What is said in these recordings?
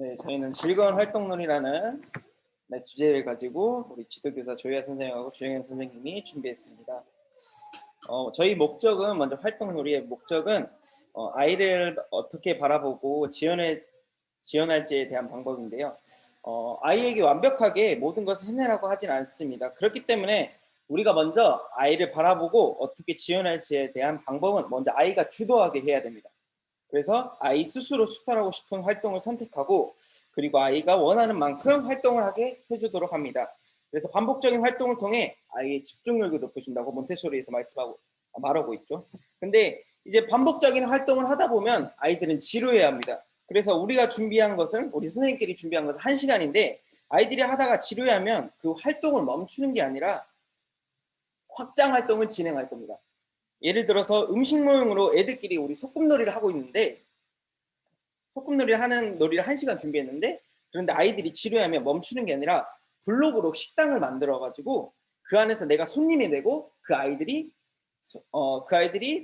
네, 저희는 즐거운 활동놀이라는 주제를 가지고 우리 지도교사 조희아 선생님하고 주영현 선생님이 준비했습니다. 저희 목적은 먼저 활동놀이의 목적은 아이를 어떻게 바라보고 지원할지에 대한 방법인데요. 아이에게 완벽하게 모든 것을 해내라고 하진 않습니다. 그렇기 때문에 우리가 먼저 아이를 바라보고 어떻게 지원할지에 대한 방법은 먼저 아이가 주도하게 해야 됩니다. 그래서 아이 스스로 수탈하고 싶은 활동을 선택하고 그리고 아이가 원하는 만큼 활동을 하게 해주도록 합니다. 그래서 반복적인 활동을 통해 아이의 집중력을 높여준다고 몬테소리에서 말하고 있죠. 근데 이제 반복적인 활동을 하다 보면 아이들은 지루해야 합니다. 그래서 우리가 준비한 것은 우리 선생님끼리 준비한 것은 1시간인데 아이들이 하다가 지루해하면 그 활동을 멈추는 게 아니라 확장 활동을 진행할 겁니다. 예를 들어서 음식 모형으로 애들끼리 우리 소꿉놀이를 하고 있는데 소꿉놀이를 하는 놀이를 1시간 준비했는데 그런데 아이들이 지루하면 멈추는 게 아니라 블록으로 식당을 만들어 가지고 그 안에서 내가 손님이 되고 그 아이들이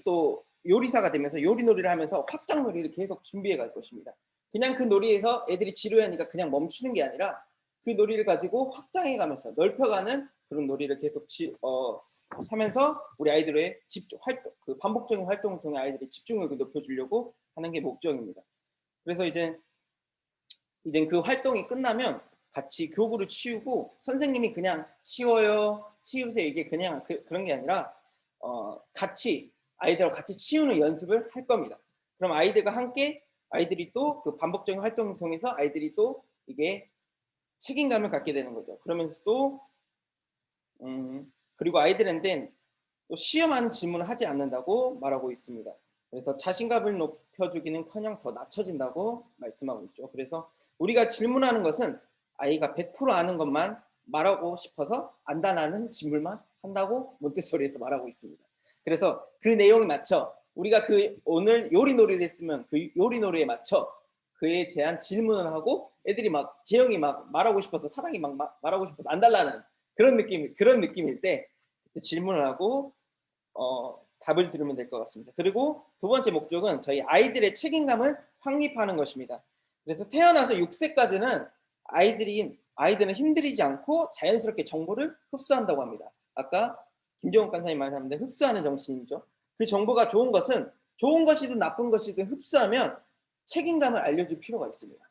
또 요리사가 되면서 요리놀이를 하면서 확장놀이를 계속 준비해 갈 것입니다. 그냥 그 놀이에서 애들이 지루하니까 그냥 멈추는 게 아니라 그 놀이를 가지고 확장해 가면서 넓혀가는 그런 놀이를 계속 하면서 우리 아이들의 그 반복적인 활동을 통해 아이들의 집중력을 높여주려고 하는 게 목적입니다. 그래서 이제 그 활동이 끝나면 같이 교구를 치우고 선생님이 그냥 치워요, 치우세요 이게 그냥 그런 게 아니라 아이들과 같이 치우는 연습을 할 겁니다. 그럼 아이들과 함께 아이들이 또 그 반복적인 활동을 통해서 아이들이 또 이게 책임감을 갖게 되는 거죠. 그러면서 또 그리고 아이들한테는 또 시험하는 질문을 하지 않는다고 말하고 있습니다. 그래서 자신감을 높여주기는커녕 더 낮춰진다고 말씀하고 있죠. 그래서 우리가 질문하는 것은 아이가 100% 아는 것만 말하고 싶어서 안다라는 질문만 한다고 몬테소리에서 말하고 있습니다. 그래서 그 내용에 맞춰 우리가 오늘 요리놀이를 했으면 그 요리놀이에 맞춰 그에 대한 질문을 하고 애들이 막 재영이 막 말하고 싶어서 사랑이 막 말하고 싶어서 안달나는 그런 느낌일 때 질문을 하고 답을 들으면 될 것 같습니다. 그리고 두 번째 목적은 저희 아이들의 책임감을 확립하는 것입니다. 그래서 태어나서 6세까지는 아이들은 힘들이지 않고 자연스럽게 정보를 흡수한다고 합니다. 아까 김정욱 간사님 말하는데 흡수하는 정신이죠. 그 정보가 좋은 것이든 나쁜 것이든 흡수하면 책임감을 알려줄 필요가 있습니다.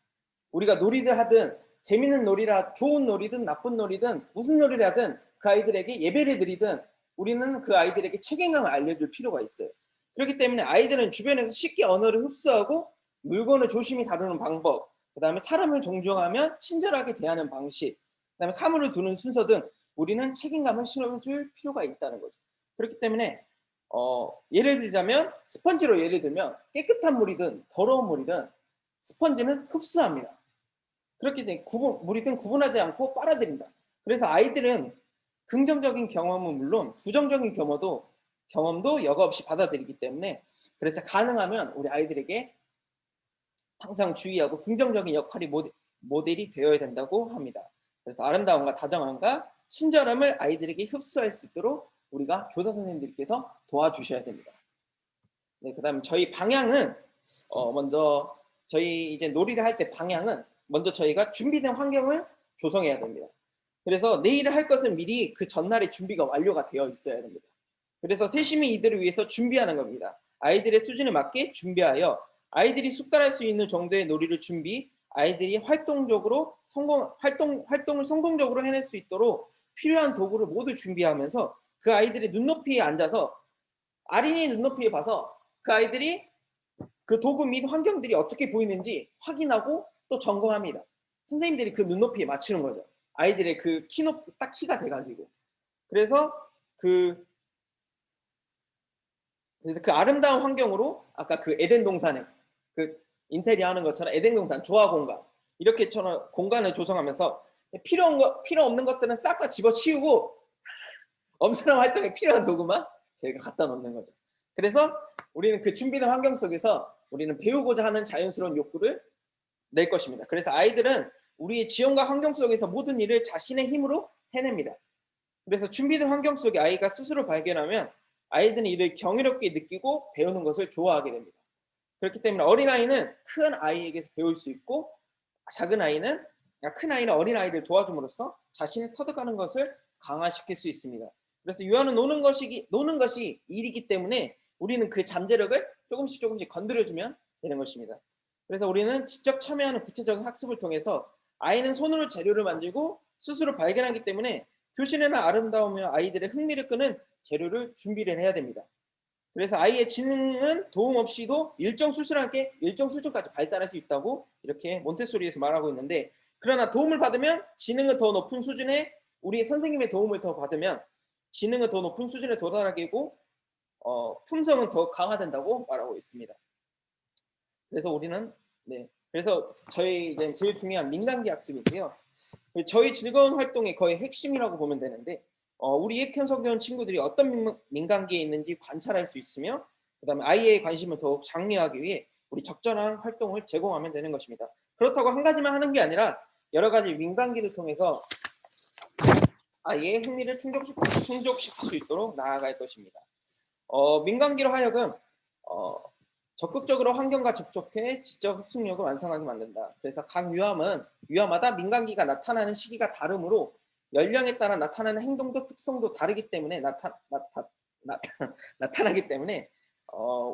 우리가 놀이를 하든 재밌는 놀이라 좋은 놀이든 나쁜 놀이든 무슨 놀이를 하든 그 아이들에게 예배를 드리든 우리는 그 아이들에게 책임감을 알려줄 필요가 있어요. 그렇기 때문에 아이들은 주변에서 쉽게 언어를 흡수하고 물건을 조심히 다루는 방법, 그 다음에 사람을 존중하며 친절하게 대하는 방식, 그 다음에 사물을 두는 순서 등 우리는 책임감을 실어줄 필요가 있다는 거죠. 그렇기 때문에 예를 들자면 스펀지로 예를 들면 깨끗한 물이든 더러운 물이든 스펀지는 흡수합니다. 그렇기 때문에 물이든 구분하지 않고 빨아들인다. 그래서 아이들은 긍정적인 경험은 물론 부정적인 경험도 여과 없이 받아들이기 때문에 그래서 가능하면 우리 아이들에게 항상 주의하고 긍정적인 역할이 모델이 되어야 된다고 합니다. 그래서 아름다움과 다정함과 친절함을 아이들에게 흡수할 수 있도록 우리가 교사 선생님들께서 도와주셔야 됩니다. 네, 그다음에 저희 방향은 먼저 저희 이제 놀이를 할 때 방향은 먼저 저희가 준비된 환경을 조성해야 됩니다. 그래서 내일을 할 것은 미리 그 전날에 준비가 완료가 되어 있어야 됩니다. 그래서 세심히 이들을 위해서 준비하는 겁니다. 아이들의 수준에 맞게 준비하여 아이들이 숙달할 수 있는 정도의 놀이를 아이들이 활동을 성공적으로 해낼 수 있도록 필요한 도구를 모두 준비하면서 그 아이들의 눈높이에 앉아서 아린이의 눈높이에 봐서 그 아이들이 그 도구 및 환경들이 어떻게 보이는지 확인하고 또 점검합니다. 선생님들이 그 눈높이에 맞추는 거죠. 아이들의 그 딱 키가 돼가지고. 그래서 그 아름다운 환경으로 아까 그 에덴 동산에 그 인테리어 하는 것처럼 에덴 동산 조화 공간 이렇게처럼 공간을 조성하면서 필요 없는 것들은 싹 다 집어치우고 엄청난 활동에 필요한 도구만 저희가 갖다 놓는 거죠. 그래서 우리는 그 준비된 환경 속에서 우리는 배우고자 하는 자연스러운 욕구를 낼 것입니다. 그래서 아이들은 우리의 지원과 환경 속에서 모든 일을 자신의 힘으로 해냅니다. 그래서 준비된 환경 속에 아이가 스스로 발견하면 아이들은 이를 경이롭게 느끼고 배우는 것을 좋아하게 됩니다. 그렇기 때문에 어린아이는 큰 아이에게서 배울 수 있고 작은 아이는 큰 아이는 어린 아이를 도와줌으로써 자신이 터득하는 것을 강화시킬 수 있습니다. 그래서 유아는 노는 것이 일이기 때문에 우리는 그 잠재력을 조금씩 건드려주면 되는 것입니다. 그래서 우리는 직접 참여하는 구체적인 학습을 통해서 아이는 손으로 재료를 만들고 스스로 발견하기 때문에 교실에는 아름다우며 아이들의 흥미를 끄는 재료를 준비를 해야 됩니다. 그래서 아이의 지능은 도움 없이도 일정 수준까지 발달할 수 있다고 이렇게 몬테소리에서 말하고 있는데, 그러나 도움을 받으면 지능은 더 높은 수준에, 우리 선생님의 도움을 더 받으면 지능은 더 높은 수준에 도달하게 되고 품성은 더 강화된다고 말하고 있습니다. 그래서 우리는 그래서 저희 이제 제일 중요한 민간기 학습인데요. 저희 즐거운 활동의 거의 핵심이라고 보면 되는데, 우리 예컨 배운 친구들이 어떤 민간기에 있는지 관찰할 수 있으며, 그다음에 아이의 관심을 더욱 장려하기 위해 우리 적절한 활동을 제공하면 되는 것입니다. 그렇다고 한 가지만 하는 게 아니라 여러 가지 민간기를 통해서 아이의 흥미를 충족시킬 수 있도록 나아갈 것입니다. 민간기로 하여금 적극적으로 환경과 접촉해 지적 흡수력을 완성하게 만든다. 그래서 각 유아마다 민간기가 나타나는 시기가 다르므로 연령에 따라 나타나는 행동도 특성도 다르기 때문에 나타나기 때문에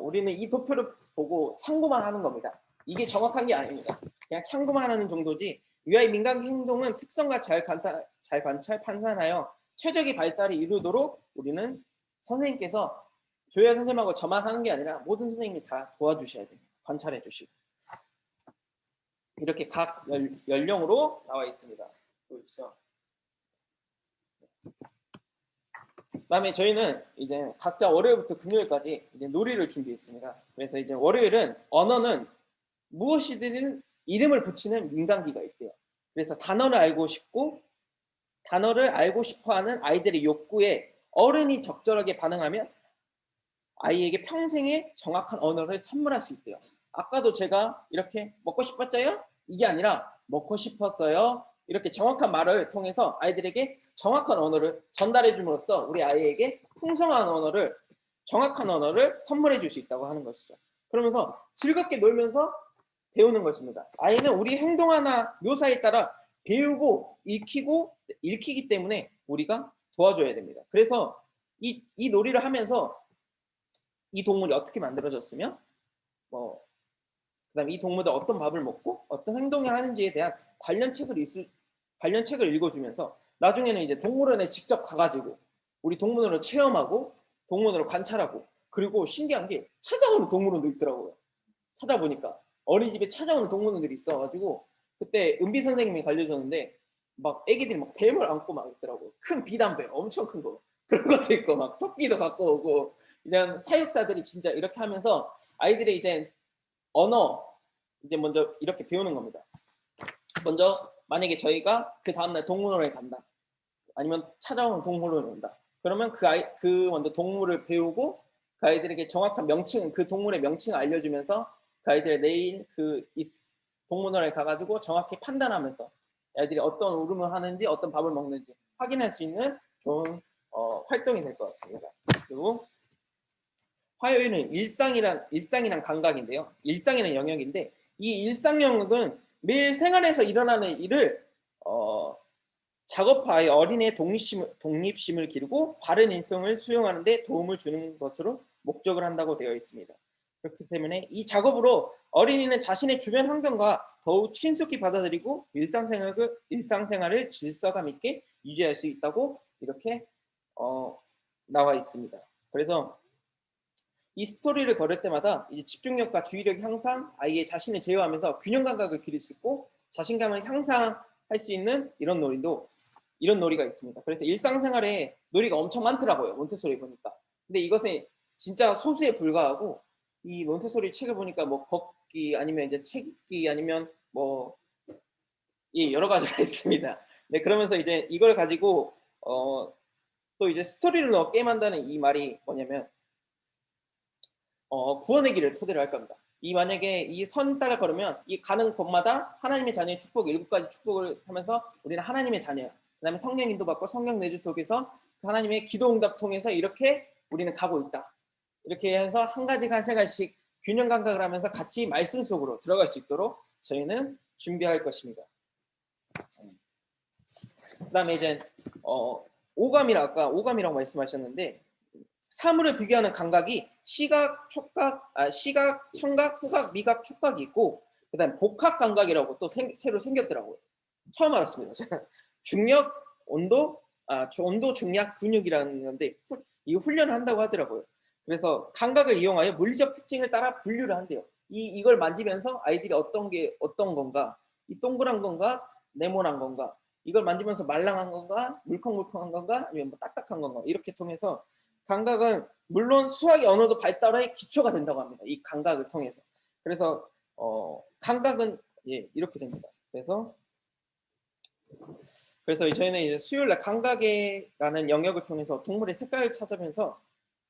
우리는 이 도표를 보고 참고만 하는 겁니다. 이게 정확한 게 아닙니다. 그냥 참고만 하는 정도지, 유아의 민간기 행동은 특성과 잘 관찰 판단하여 최적의 발달을 이루도록 우리는 선생님께서 조야 선생님하고 저만 하는 게 아니라 모든 선생님이 다 도와주셔야 됩니다. 관찰해 주시고. 이렇게 각 연령으로 나와 있습니다. 보이시죠? 그다음에 저희는 이제 각자 월요일부터 금요일까지 이제 놀이를 준비했습니다. 그래서 이제 월요일은 언어는 무엇이든 이름을 붙이는 민간기가 있대요. 그래서 단어를 알고 싶어하는 아이들의 욕구에 어른이 적절하게 반응하면 아이에게 평생의 정확한 언어를 선물할 수 있대요. 아까도 제가 이렇게 먹고 싶었어요? 이게 아니라 먹고 싶었어요. 이렇게 정확한 말을 통해서 아이들에게 정확한 언어를 전달해 줌으로써 우리 아이에게 풍성한 언어를, 정확한 언어를 선물해 줄 수 있다고 하는 것이죠. 그러면서 즐겁게 놀면서 배우는 것입니다. 아이는 우리 행동하나 묘사에 따라 배우고 읽히기 때문에 우리가 도와줘야 됩니다. 그래서 이 놀이를 하면서 이 동물이 어떻게 만들어졌으며 그다음에 이 동물들 어떤 밥을 먹고 어떤 행동을 하는지에 대한 관련 책을 읽어주면서 나중에는 이제 동물원에 직접 가가지고 우리 동물원을 체험하고 동물원을 관찰하고, 그리고 신기한 게 찾아오는 동물원도 있더라고요. 찾아보니까 어린이집에 찾아오는 동물원들이 있어가지고 그때 은비 선생님이 알려줬는데 막 애기들이 막 뱀을 안고 막 있더라고요. 큰 비단뱀 엄청 큰 거, 그런 것도 있고 막 토끼도 갖고 오고, 이런 사육사들이 진짜 이렇게 하면서 아이들의 이제 언어 이제 먼저 이렇게 배우는 겁니다. 먼저 만약에 저희가 그 다음날 동물원에 간다, 아니면 찾아오는 동물원에 온다, 그러면 그 먼저 동물을 배우고 그 아이들에게 정확한 명칭, 그 동물의 명칭을 알려주면서 그 아이들의 내일 이 동물원에 가가지고 정확히 판단하면서 아이들이 어떤 울음을 하는지 어떤 밥을 먹는지 확인할 수 있는 좋은 활동이 될 것 같습니다. 그리고 화요일은 일상이란 감각인데요. 일상이라는 영역인데, 이 일상 영역은 매일 생활에서 일어나는 일을 작업하여 어린이의 독립심을 기르고 바른 인성을 수용하는 데 도움을 주는 것으로 목적을 한다고 되어 있습니다. 그렇기 때문에 이 작업으로 어린이는 자신의 주변 환경과 더욱 친숙히 받아들이고 일상생활을 질서감 있게 유지할 수 있다고 이렇게 나와 있습니다. 그래서 이 스토리를 걸을 때마다 이제 집중력과 주의력 향상, 아이의 자신을 제어하면서 균형 감각을 기를 수 있고 자신감을 향상할 수 있는 이런 놀이가 있습니다. 그래서 일상생활에 놀이가 엄청 많더라고요, 몬테소리 보니까. 근데 이것은 진짜 소수에 불과하고, 이 몬테소리 책을 보니까 뭐 걷기 아니면 이제 책 읽기 아니면 뭐 여러 가지가 있습니다. 네, 그러면서 이제 이걸 가지고 또 이제 스토리를 넣게 만드는 이 말이 뭐냐면 구원의 길을 토대로 할 겁니다. 만약에 이 선 따라 걸으면 이 가는 곳마다 하나님의 자녀의 축복 7가지 축복을 하면서 우리는 하나님의 자녀야. 그다음에 성령 인도받고 성령 내주 속에서 그 하나님의 기도 응답 통해서 이렇게 우리는 가고 있다. 이렇게 해서 한 가지씩 균형 감각을 하면서 같이 말씀 속으로 들어갈 수 있도록 저희는 준비할 것입니다. 그다음에 이제 오감이라 아까 오감이라고 말씀하셨는데 사물을 비교하는 감각이 시각, 촉각, 시각, 청각, 후각, 미각, 촉각이 있고 그다음에 복합 감각이라고 또 새로 생겼더라고요. 처음 알았습니다. 중력, 온도, 온도, 중력, 근육이라는 건데 이 훈련을 한다고 하더라고요. 그래서 감각을 이용하여 물리적 특징을 따라 분류를 한대요. 이걸 만지면서 아이들이 어떤 건가, 이 동그란 건가, 네모난 건가, 이걸 만지면서 말랑한 건가, 물컹물컹한 건가, 아니면 뭐 딱딱한 건가 이렇게 통해서 감각은 물론 수학의 언어도 발달의 기초가 된다고 합니다. 이 감각을 통해서. 그래서 감각은 이렇게 됩니다. 그래서 저희는 이제 수요일날 감각이라는 영역을 통해서 동물의 색깔을 찾으면서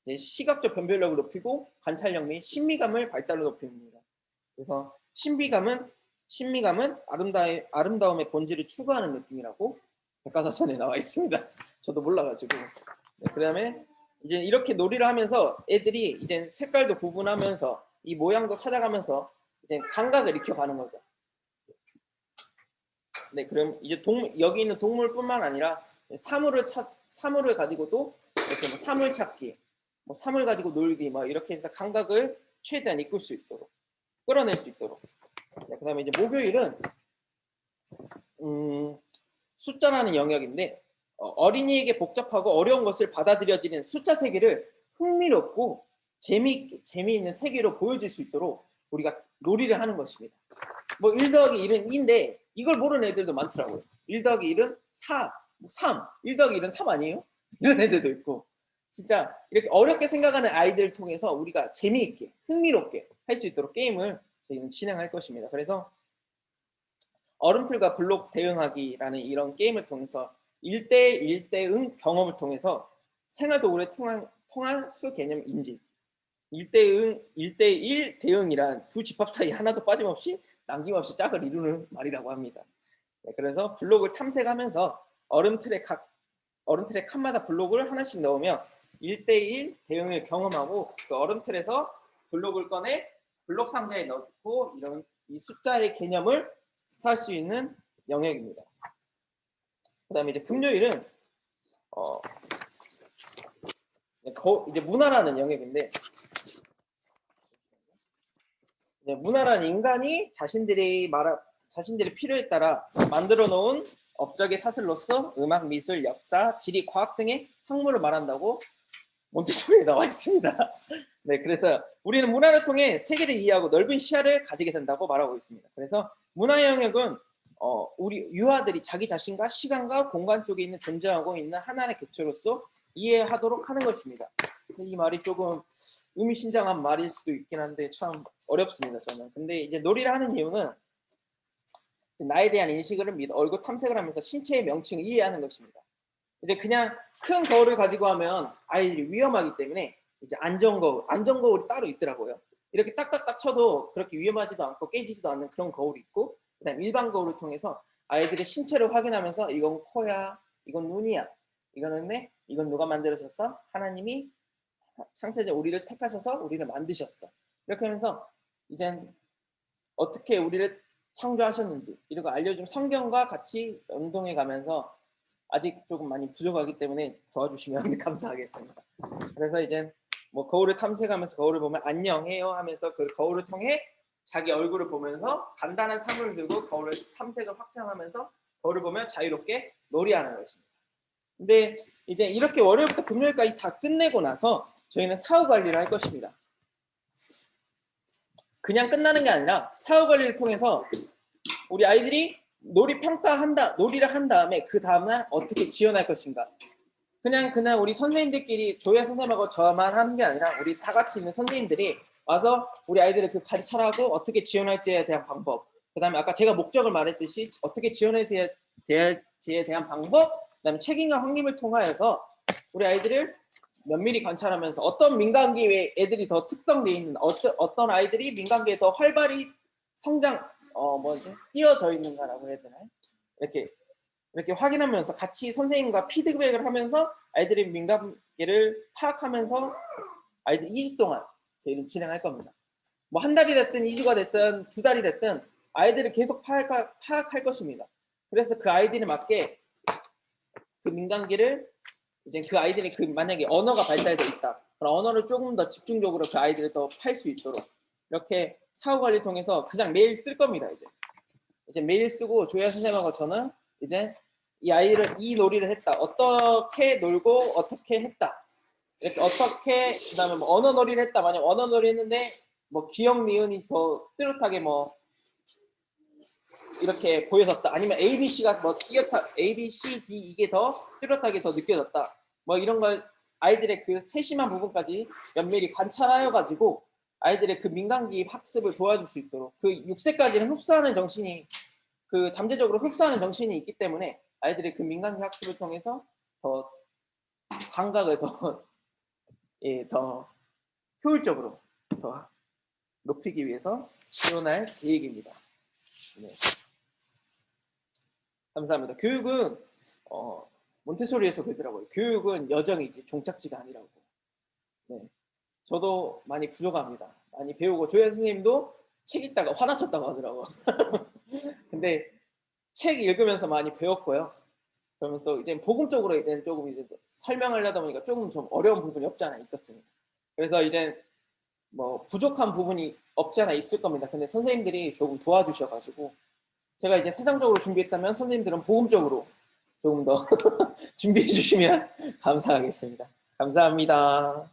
이제 시각적 변별력을 높이고 관찰력 및 신미감을 발달로 높입니다. 그래서 신미감은 아름다움의 본질을 추구하는 느낌이라고 백과사전에 나와 있습니다. 저도 몰라가지고. 네, 그다음에 이제 이렇게 놀이를 하면서 애들이 이제 색깔도 구분하면서 이 모양도 찾아가면서 이제 감각을 익혀가는 거죠. 네, 그럼 이제 여기 있는 동물뿐만 아니라 사물을 가지고도 이렇게 뭐 사물 찾기, 뭐 사물 가지고 놀기, 뭐 이렇게 해서 감각을 최대한 이끌 수 있도록 끌어낼 수 있도록. 네, 그다음에 이제 목요일은 숫자라는 영역인데 어린이에게 복잡하고 어려운 것을 받아들여지는 숫자 세계를 흥미롭고 재미있는 세계로 보여줄 수 있도록 우리가 놀이를 하는 것입니다. 뭐 1 더하기 1은 2인데 이걸 모르는 애들도 많더라고요. 1 더하기 1은 4, 3, 1 더하기 1은 3 아니에요? 이런 애들도 있고 진짜 이렇게 어렵게 생각하는 아이들을 통해서 우리가 재미있게 흥미롭게 할 수 있도록 게임을 저희는 진행할 것입니다. 그래서 얼음틀과 블록 대응하기라는 이런 게임을 통해서 1대1 대응 경험을 통해서 생활도구에 통한 수 개념 인지 1대1 대응이란 두 집합 사이 하나도 빠짐없이 남김없이 짝을 이루는 말이라고 합니다. 네, 그래서 블록을 탐색하면서 얼음틀의 칸마다 블록을 하나씩 넣으며 1대1 대응을 경험하고 그 얼음틀에서 블록을 꺼내 블록 상자에 넣고 이런 이 숫자의 개념을 살 수 있는 영역입니다. 그다음에 이제 금요일은 이제 문화라는 영역인데 문화란 인간이 자신들의 필요에 따라 만들어 놓은 업적의 사슬로서 음악, 미술, 역사, 지리, 과학 등의 학문을 말한다고 몬테소리에 나와 있습니다. 네, 그래서 우리는 문화를 통해 세계를 이해하고 넓은 시야를 가지게 된다고 말하고 있습니다. 그래서 문화 영역은 우리 유아들이 자기 자신과 시간과 공간 속에 있는 존재하고 있는 하나의 객체로서 이해하도록 하는 것입니다. 이 말이 조금 의미심장한 말일 수도 있긴 한데 참 어렵습니다, 저는. 근데 이제 놀이를 하는 이유는 나에 대한 인식을 얼굴 탐색을 하면서 신체의 명칭을 이해하는 것입니다. 이제 그냥 큰 거울을 가지고 하면 아이들이 위험하기 때문에 이제 안전거울이 따로 있더라고요. 이렇게 딱딱딱 쳐도 그렇게 위험하지도 않고 깨지지도 않는 그런 거울이 있고 그다음 일반 거울을 통해서 아이들의 신체를 확인하면서 이건 코야, 이건 눈이야, 이건 누가 만들어줬어? 하나님이 창세자 우리를 택하셔서 우리를 만드셨어. 이렇게 하면서 이젠 어떻게 우리를 창조하셨는지 이런 거 알려주면 성경과 같이 연동해 가면서 아직 조금 많이 부족하기 때문에 도와주시면 감사하겠습니다. 그래서 이제 뭐 거울을 탐색하면서 거울을 보면 안녕해요 하면서 그 거울을 통해 자기 얼굴을 보면서 간단한 사물을 들고 거울을 탐색을 확장하면서 거울을 보면 자유롭게 놀이하는 것입니다. 근데 이제 이렇게 월요일부터 금요일까지 다 끝내고 나서 저희는 사후 관리를 할 것입니다. 그냥 끝나는 게 아니라 사후 관리를 통해서 우리 아이들이 놀이를 한 다음에 그 다음날 어떻게 지원할 것인가. 그냥 우리 선생님들끼리 조혜 선생님하고 저만 하는 게 아니라 우리 다 같이 있는 선생님들이 와서 우리 아이들을 관찰하고 어떻게 지원할지에 대한 방법, 그 다음에 아까 제가 목적을 말했듯이 어떻게 지원에 대한 방법, 그 다음에 책임과 확립을 통하여서 우리 아이들을 면밀히 관찰하면서 어떤 민간기에 애들이 더 특성되어 있는 어떤 아이들이 민간기에 더 활발히 띄어져 있는가라고 해야 되나요? 이렇게 확인하면서 같이 선생님과 피드백을 하면서 아이들의 민감계를 파악하면서 아이들 2주 동안 저희는 진행할 겁니다. 뭐 한 달이 됐든 2주가 됐든 2달이 됐든 아이들을 계속 파악할 것입니다. 그래서 그 아이들에 맞게 그 민간기를 이제 그 아이들이 그 만약에 언어가 발달돼 있다. 그럼 언어를 조금 더 집중적으로 그 아이들을 더 팔 수 있도록 이렇게 사후 관리 통해서 그냥 매일 쓸 겁니다. 이제 매일 쓰고 조야 선생님하고 저는 이제 이 아이를 이 놀이를 했다. 어떻게 놀고 어떻게 했다. 이렇게 어떻게 그다음에 뭐 언어 놀이를 했다. 만약 언어 놀이 했는데 뭐 기억 니은이 더 뚜렷하게 뭐 이렇게 보여졌다. 아니면 ABC가 뭐 A, B, C, D 이게 더 뚜렷하게 더 느껴졌다. 뭐 이런 걸 아이들의 그 세심한 부분까지 면밀히 관찰하여 가지고 아이들의 그 민간기입 학습을 도와줄 수 있도록 그 6세까지는 흡수하는 정신이 그 잠재적으로 흡수하는 정신이 있기 때문에 아이들의 그 민간기 학습을 통해서 더 감각을 더 효율적으로 더 높이기 위해서 지원할 계획입니다. 네. 감사합니다. 교육은 몬테소리에서 그러더라고요. 교육은 여정이지 종착지가 아니라고. 네. 저도 많이 부족합니다. 많이 배우고 조현 선생님도 책 읽다가 화나셨다고 하더라고요. 근데 책 읽으면서 많이 배웠고요. 그러면 또 이제 복음적으로 이제 조금 이제 설명하려다 보니까 조금 좀 어려운 부분이 없지 않아 있었습니다. 그래서 이제 뭐 부족한 부분이 없지 않아 있을 겁니다. 근데 선생님들이 조금 도와주셔가지고 제가 이제 세상적으로 준비했다면 선생님들은 복음적으로 조금 더 준비해 주시면 감사하겠습니다. 감사합니다.